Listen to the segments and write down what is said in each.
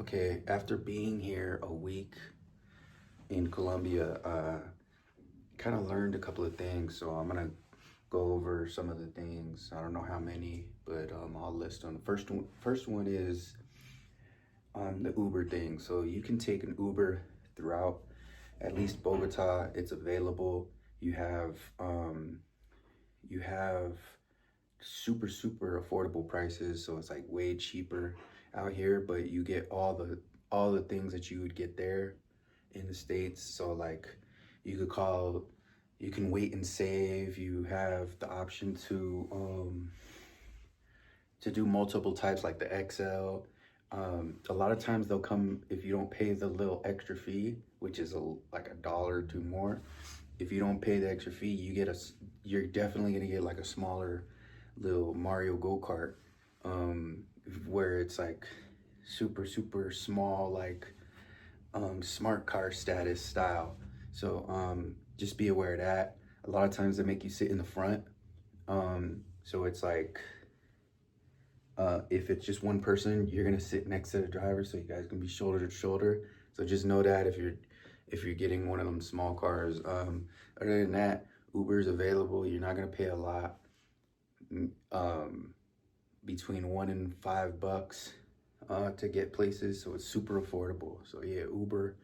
Okay, after being here a week in Colombia, kind of learned a couple of things. So I'm gonna go over some of the things. I don't know how many, but I'll list them. First one is the Uber thing. So you can take an Uber throughout at least Bogota. It's available. You have super affordable prices, so it's like way cheaper out here, but you get all the things that you would get there in the States. So like you can wait and save. You have the option to do multiple types like the XL. A lot of times they'll come if you don't pay the little extra fee, which is like $1 or $2 more. If you don't pay the extra fee, you're definitely gonna get like a smaller little Mario go-kart, where it's like super small, like smart car status style. So just be aware of that. A lot of times they make you sit in the front, so it's like if it's just one person, you're gonna sit next to the driver, so you guys can be shoulder to shoulder. So just know that if you're getting one of them small cars. Other than that, Uber is available. You're not gonna pay a lot, between $1 and $5 to get places, so it's super affordable. So yeah, Uber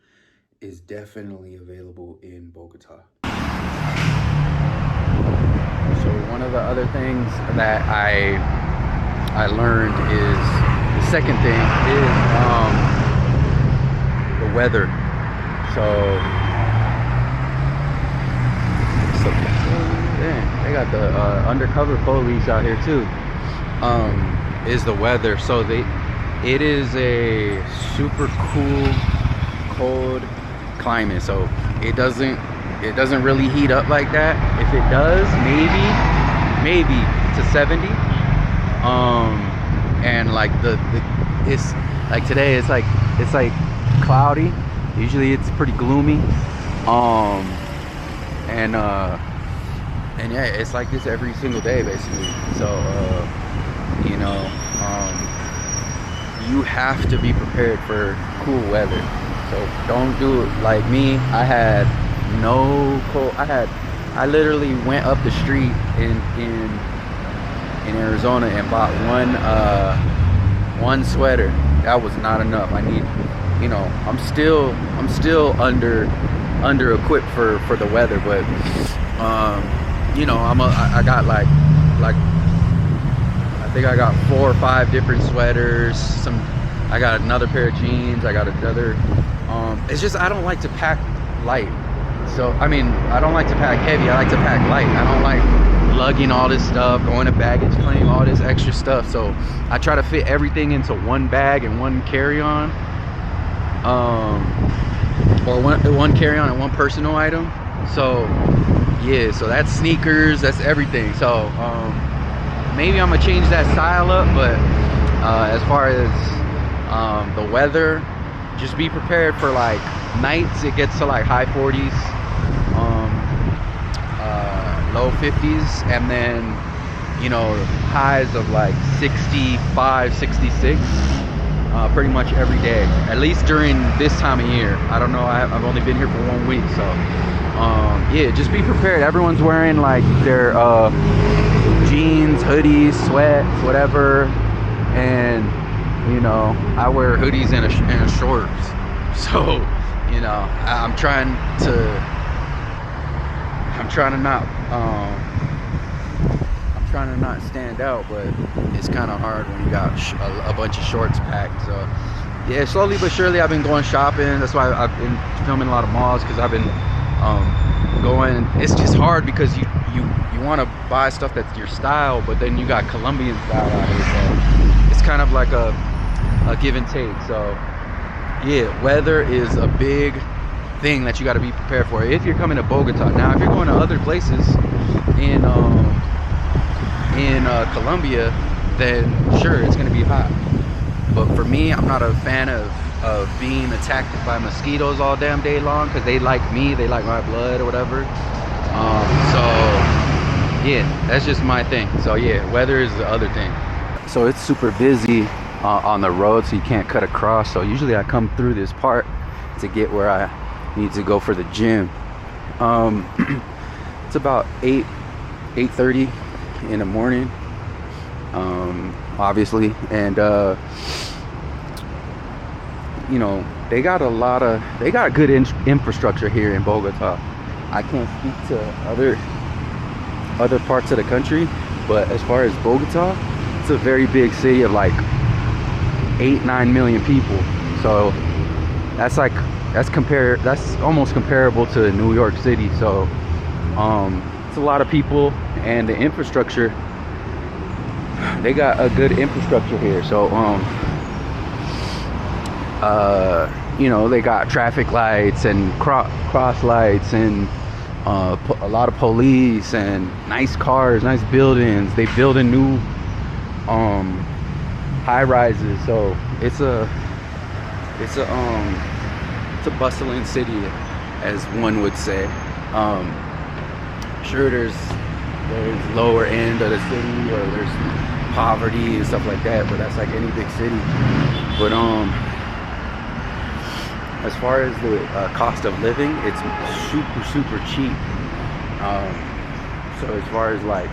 is definitely available in Bogota. So one of the other things that I learned is the second thing is the weather. Dang, they got the undercover police out here too. Is the weather. So it is a super cool, cold climate. So it doesn't really heat up like that. If it does, maybe to 70. And like it's like today it's like cloudy. Usually it's pretty gloomy. And yeah, it's like this every single day basically. So you have to be prepared for cool weather. So don't do it like me. I had no cold. I literally went up the street in Arizona and bought one sweater. That was not enough. I need, I'm still under equipped for the weather, but I got like I think I got 4 or 5 different sweaters. I got another pair of jeans. I got another. It's just I don't like to pack light. So I mean, I don't like to pack heavy. I like to pack light. I don't like lugging all this stuff, going to baggage claim, all this extra stuff. So I try to fit everything into one bag and one carry-on, or one carry-on and one personal item. So yeah, so that's sneakers, that's everything. So maybe I'm gonna change that style up, but as far as the weather, just be prepared for like nights it gets to like high 40s, low 50s, and then highs of like 65, 66 pretty much every day, at least during this time of year. I don't know, I've only been here for 1 week. So yeah, just be prepared. Everyone's wearing like their jeans, hoodies, sweats, whatever, and I wear hoodies and shorts. So I'm trying to not stand out, but it's kind of hard when you got a bunch of shorts packed. So yeah, slowly but surely I've been going shopping. That's why I've been filming a lot of malls, because I've been going. It's just hard because you want to buy stuff that's your style, but then you got Colombian style out here, so it's kind of like a give and take. So yeah, weather is a big thing that you got to be prepared for if you're coming to Bogota. Now if you're going to other places in Colombia, then sure, it's going to be hot. But for me, I'm not a fan of being attacked by mosquitoes all damn day long, because they like me, they like my blood or whatever. So yeah, that's just my thing. So yeah, weather is the other thing. So it's super busy on the road, so you can't cut across. So usually I come through this part to get where I need to go for the gym. It's about 8:30 in the morning, obviously, and you know, they got good infrastructure here in Bogota. I can't speak to other parts of the country, but as far as Bogota, it's a very big city of like 8-9 million people. So that's almost comparable to New York City. So it's a lot of people, and the infrastructure, they got a good infrastructure here. So you know, they got traffic lights and cross lights and a lot of police and nice cars, nice buildings. They building new high rises. So it's a bustling city, as one would say. Sure, there's lower end of the city, or there's poverty and stuff like that, but that's like any big city. But as far as the cost of living, it's super cheap. So as far as like,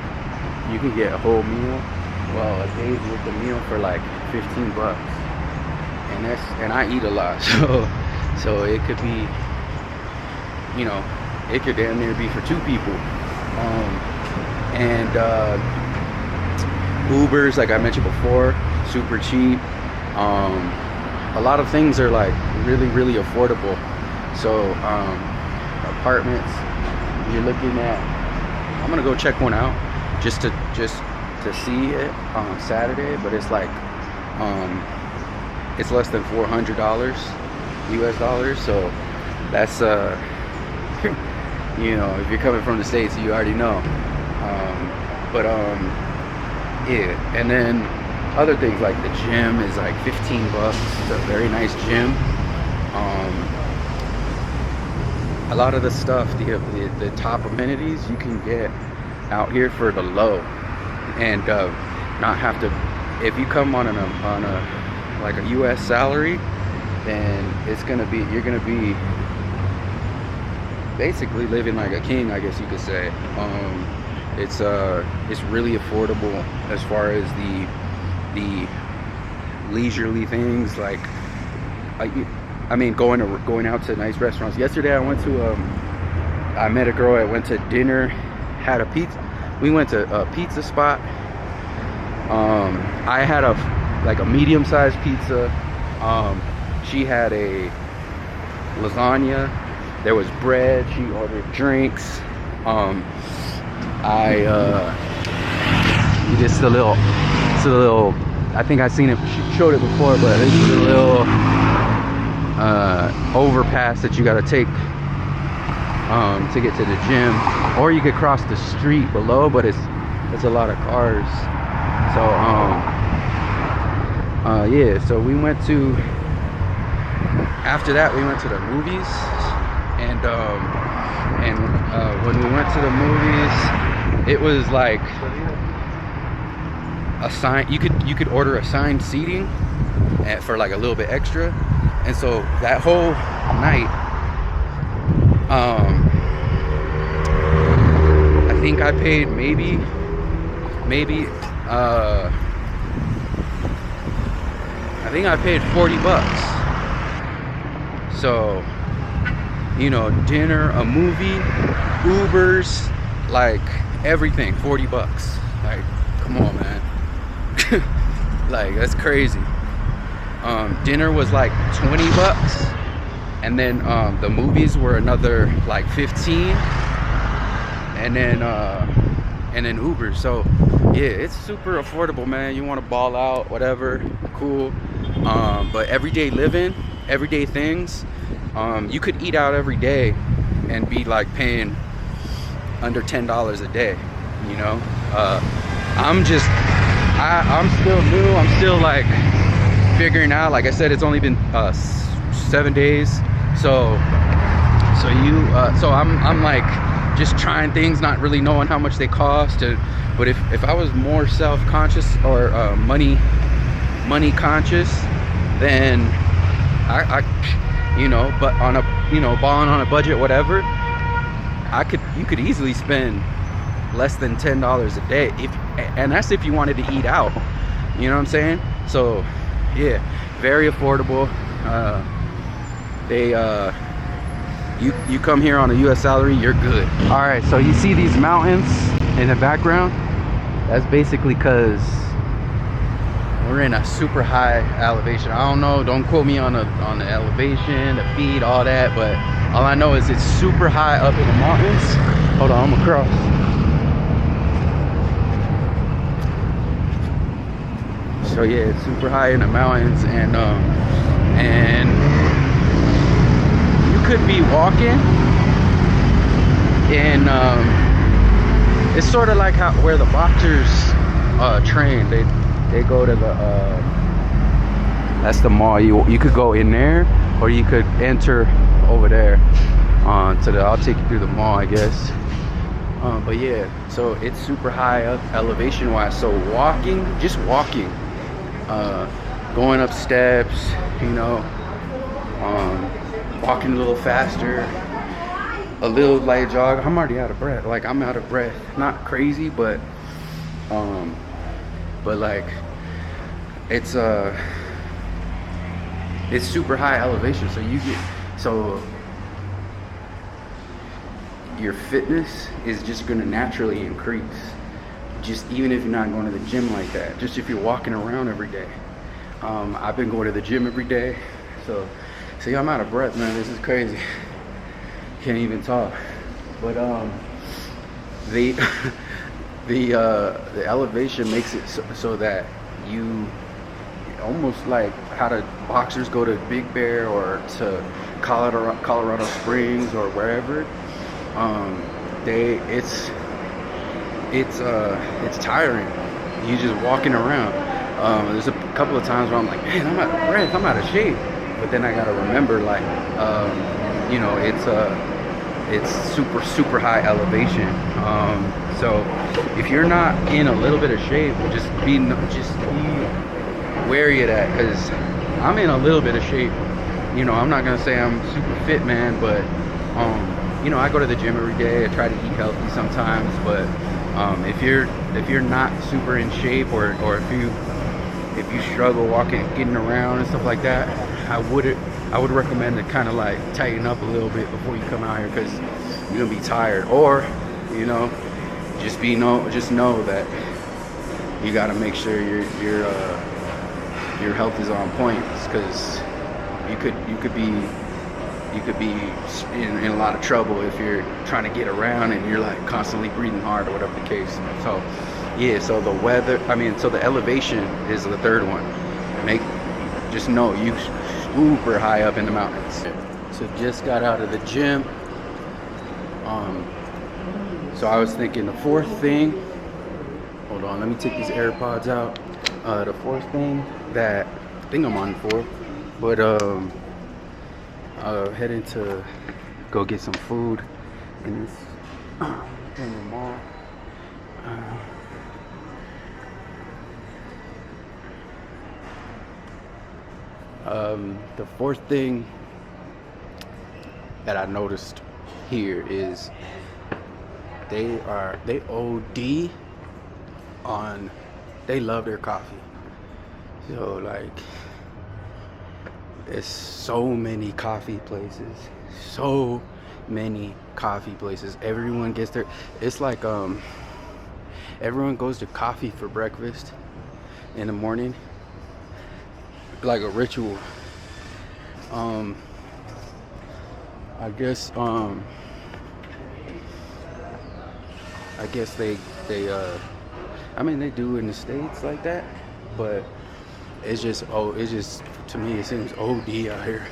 you can get a whole meal, well, a day's worth of meal for like 15 bucks, and I eat a lot, so it could be, you know, it could damn near be for 2 people. And Ubers, like I mentioned before, super cheap. A lot of things are like really affordable. So apartments, you're looking at, I'm gonna go check one out just to see it on Saturday, but it's like it's less than $400 US dollars. So that's you know, if you're coming from the States, you already know. Yeah, and then other things like the gym is like 15 bucks. It's a very nice gym. A lot of the stuff, the top amenities you can get out here for the low, and not have to. If you come on a like a U.S. salary, then you're gonna be basically living like a king, I guess you could say. It's really affordable as far as the leisurely things, like I mean going out to nice restaurants. Yesterday I met a girl. I went to dinner, had a pizza. We went to a pizza spot. I had a medium-sized pizza. She had a lasagna. There was bread. She ordered drinks. It's a little, I think I've seen it, she showed it before, but it's a little overpass that you got to take to get to the gym, or you could cross the street below, but it's a lot of cars. So yeah, so after that we went to the movies, and when we went to the movies, it was like you could order assigned seating for like a little bit extra, and so that whole night, I think I paid maybe I think I paid 40 bucks. So, you know, dinner, a movie, Ubers, like everything, 40 bucks. Like, come on, man. Like, that's crazy. Dinner was like 20 bucks, and then the movies were another like 15, and then Uber. So yeah, it's super affordable, man. You want to ball out, whatever, cool. But everyday living, everyday things, you could eat out every day and be like paying under $10 a day, you know. I'm still new. I'm still like figuring out. Like I said, it's only been 7 days, so I'm like just trying things, not really knowing how much they cost. But if I was more self-conscious or money money conscious, then you know, but on a, you know, balling on a budget, whatever, you could easily spend less than $10 a day, and that's if you wanted to eat out, you know what I'm saying? So yeah, very affordable. You come here on a US salary, you're good. All right, so you see these mountains in the background? That's basically because we're in a super high elevation. I don't know, don't quote me on the elevation, the feet, all that, but all I know is it's super high up in the mountains. Hold on, I'm gonna cross. So yeah, it's super high in the mountains, and you could be walking, and it's sort of like where the boxers train. They go to the that's the mall. You could go in there, or you could enter over there to the, I'll take you through the mall, I guess. But yeah, so it's super high up elevation wise, so just walking, going up steps, you know, walking a little faster, a little light jog. I'm already out of breath. Like, I'm out of breath, not crazy, but like it's super high elevation, so your fitness is just going to naturally increase, just even if you're not going to the gym like that, just if you're walking around every day. I've been going to the gym every day, so see, I'm out of breath, man. This is crazy. Can't even talk. But the elevation makes it so that you almost like how the boxers go to Big Bear or to Colorado Springs or wherever. It's tiring. You just walking around. There's a couple of times where I'm like, man, I'm out of breath, I'm out of shape. But then I gotta remember, like, you know, it's super high elevation. So if you're not in a little bit of shape, just be wary of that, because I'm in a little bit of shape. You know, I'm not gonna say I'm super fit, man, but you know, I go to the gym every day. I try to eat healthy sometimes, but if you're not super in shape, or if you struggle walking, getting around and stuff like that, I would recommend to kind of like tighten up a little bit before you come out here, because you're gonna be tired. Or, you know, just know that you got to make sure your health is on point, because you could be in a lot of trouble if you're trying to get around and you're like constantly breathing hard or whatever the case. So yeah, so the elevation is the third one. Just know you super high up in the mountains. So just got out of the gym. So I was thinking the fourth thing, hold on, let me take these AirPods out. The fourth thing that I think I'm on for, but heading to go get some food in the mall. The fourth thing that I noticed here is they OD on, they love their coffee. So like, there's so many coffee places, everyone gets their, it's like everyone goes to coffee for breakfast in the morning, like a ritual. I guess they I mean, they do in the States like that, but it's just to me it seems OD out here.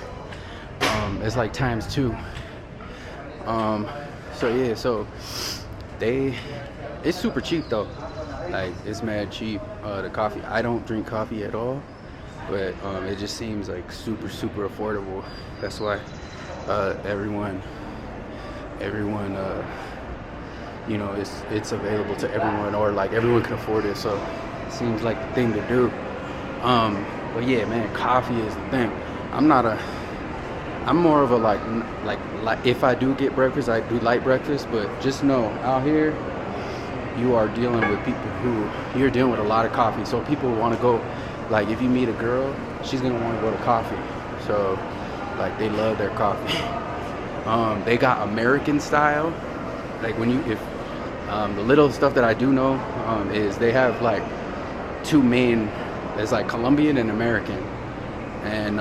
It's like times 2. So yeah, so it's super cheap though. Like, it's mad cheap, the coffee. I don't drink coffee at all, but it just seems like super affordable. That's why everyone you know, it's available to everyone, or like everyone can afford it, so it seems like the thing to do. But yeah, man, coffee is the thing. I'm not a I'm more of a like if I do get breakfast, I do light breakfast, but just know out here you are dealing with people who you're dealing with a lot of coffee. So people want to go, like if you meet a girl, she's gonna want to go to coffee. So like they love their coffee. They got American style. Like when you if the little stuff that I do know is they have like two main. It's like Colombian and American, and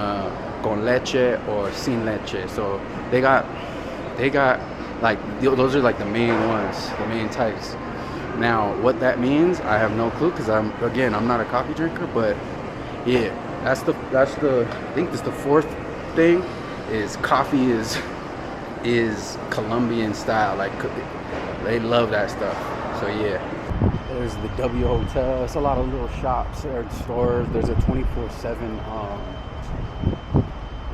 con leche or sin leche. So they got like those are like the main ones, the main types. Now what that means, I have no clue because I'm not a coffee drinker. But yeah, that's the I think that's the fourth thing is coffee is Colombian style. Like they love that stuff. So yeah. There's the W Hotel. It's a lot of little shops or stores. There's a 24/7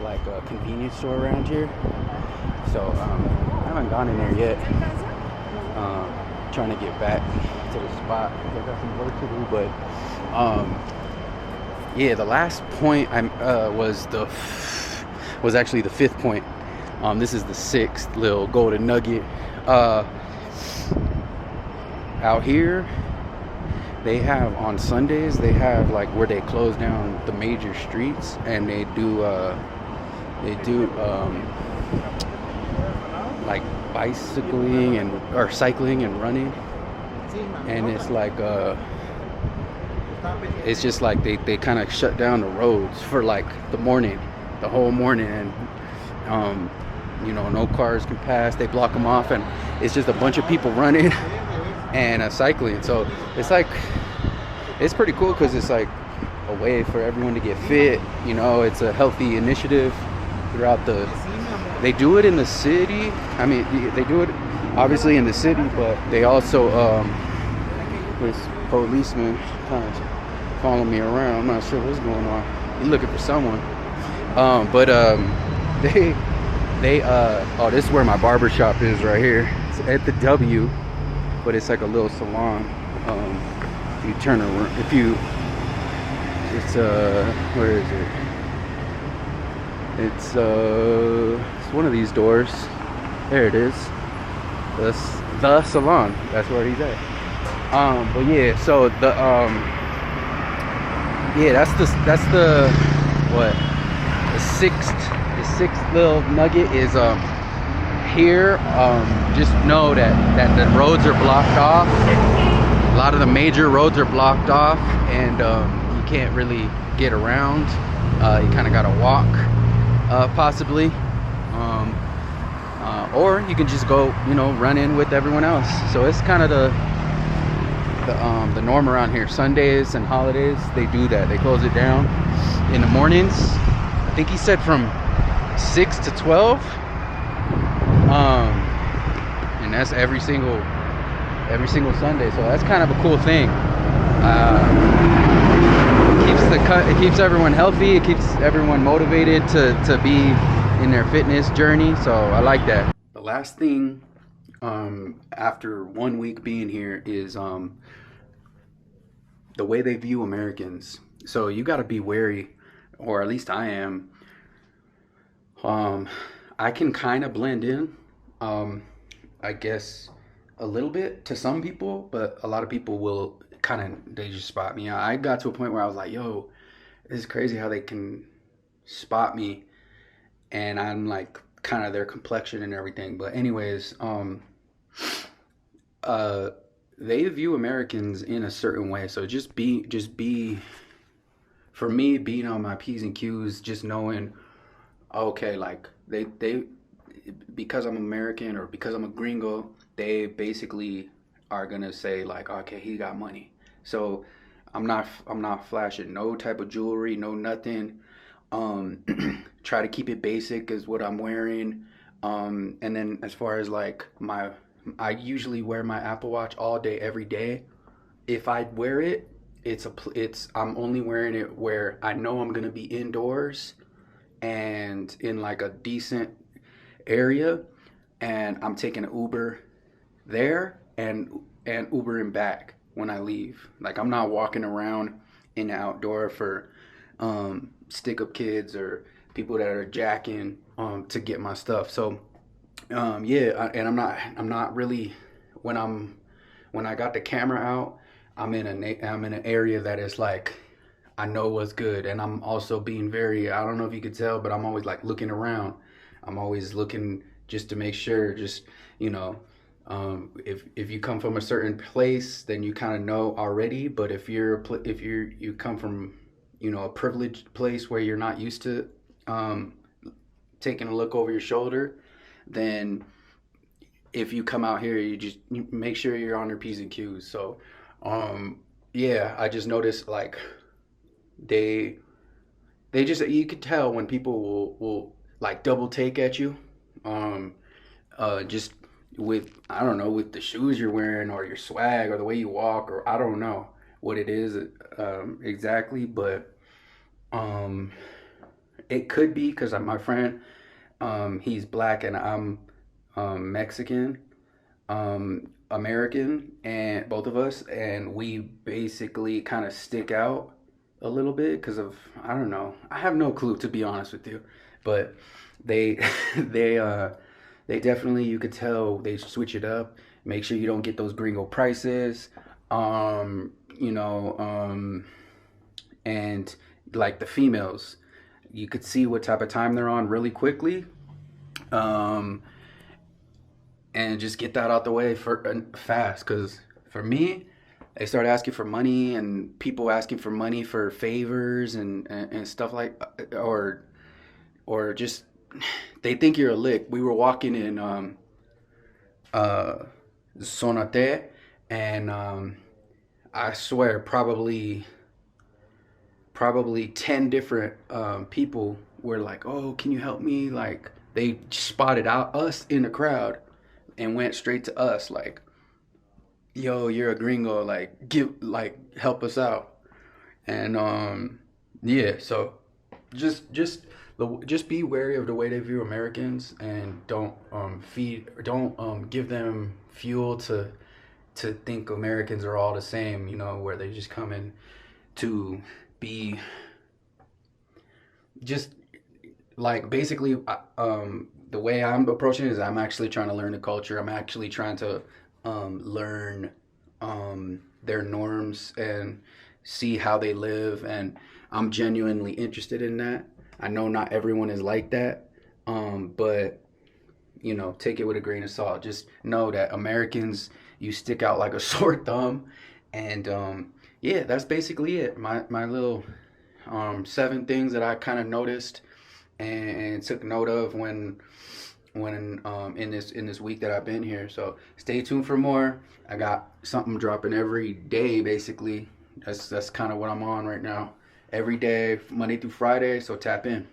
like a convenience store around here. So I haven't gone in there yet. Trying to get back to the spot. I got some work to do, but yeah, the last point was actually the fifth point. This is the sixth little golden nugget. Out here, they have on Sundays, they have like where they close down the major streets, and they do like bicycling or cycling and running, and it's like it's just like they kind of shut down the roads for like the whole morning, and no cars can pass. They block them off, and it's just a bunch of people running and cycling. So it's pretty cool because it's like a way for everyone to get fit. It's a healthy initiative throughout they do it in the city. I mean, they do it obviously in the city, but they also this policeman kind of following me around. I'm not sure what's going on. He's looking for someone. This is where my barber shop is right here. It's at the W, but it's like a little salon. If you turn around, it's where is it? It's one of these doors. There it is. The salon. That's where he's at. But yeah, so that's the what? The sixth little nugget is here. Just know that the roads are blocked off. A lot of the major roads are blocked off, and you can't really get around. You kind of gotta walk, possibly, or you can just go, run in with everyone else. So it's kind of the norm around here. Sundays and holidays, they do that. They close it down in the mornings. I think he said from 6 to 12. And that's every single Sunday. So that's kind of a cool thing. It keeps everyone healthy. It keeps everyone motivated to be in their fitness journey. So I like that. The last thing after 1 week being here is the way they view Americans. So you got to be wary, or at least I am. I can kind of blend in, I guess a little bit to some people, but a lot of people will they just spot me. I got to a point where I was like, yo, this is crazy how they can spot me, and I'm like kind of their complexion and everything. But anyways, they view Americans in a certain way. So just be, for me, being on my P's and Q's, just knowing, okay, like they because I'm American or because I'm a gringo, they basically are gonna say like, okay, he got money. So I'm not flashing no type of jewelry, no nothing. Try to keep it basic is what I'm wearing. And then as far as like I usually wear my Apple Watch all day, every day. If I wear it, I'm only wearing it where I know I'm gonna be indoors and in like a decent area, and I'm taking an Uber there and Ubering back when I leave. Like I'm not walking around in the outdoor for stick up kids or people that are jacking to get my stuff. So yeah, and I'm not really when when I got the camera out, I'm in an area that is like I know what's good, and I'm also being very, I don't know if you could tell, but I'm always like looking around. I'm always looking just to make sure, just, you know, if you come from a certain place, then you kind of know already. But if you come from, you know, a privileged place where you're not used to um, taking a look over your shoulder, then if you come out here, you make sure you're on your P's and Q's. So, yeah, I just noticed like they they just, you could tell when people will like double take at you, um, just with, I don't know, with the shoes you're wearing or your swag or the way you walk, or I don't know what it is exactly, but um, it could be because my friend, he's black and I'm Mexican, American, and both of us, and we basically kind of stick out a little bit because of, I don't know, I have no clue to be honest with you, but they they uh they definitely, you could tell they switch it up, make sure you don't get those gringo prices, you know, and like the females, you could see what type of time they're on really quickly, um and just get that out the way for fast. Because for me, they start asking for money, and people asking for money for favors and stuff like, or just they think you're a lick. We were walking in uh Sonate, and I swear probably 10 different people were like, "Oh, can you help me?" Like they spotted out us in the crowd and went straight to us like, "Yo, you're a gringo, like give, like help us out." And yeah, so just be wary of the way they view Americans, and don't give them fuel to think Americans are all the same, you know, where they just come in to be just like basically the way I'm approaching it is I'm actually trying to learn the culture. I'm actually trying to learn their norms and see how they live, and I'm genuinely interested in that. I know not everyone is like that, but you know, take it with a grain of salt. Just know that Americans, you stick out like a sore thumb, and yeah, that's basically it. My little 7 things that I kind of noticed and took note of when in this week that I've been here. So stay tuned for more. I got something dropping every day basically. That's kind of what I'm on right now. Every day, Monday through Friday. So tap in.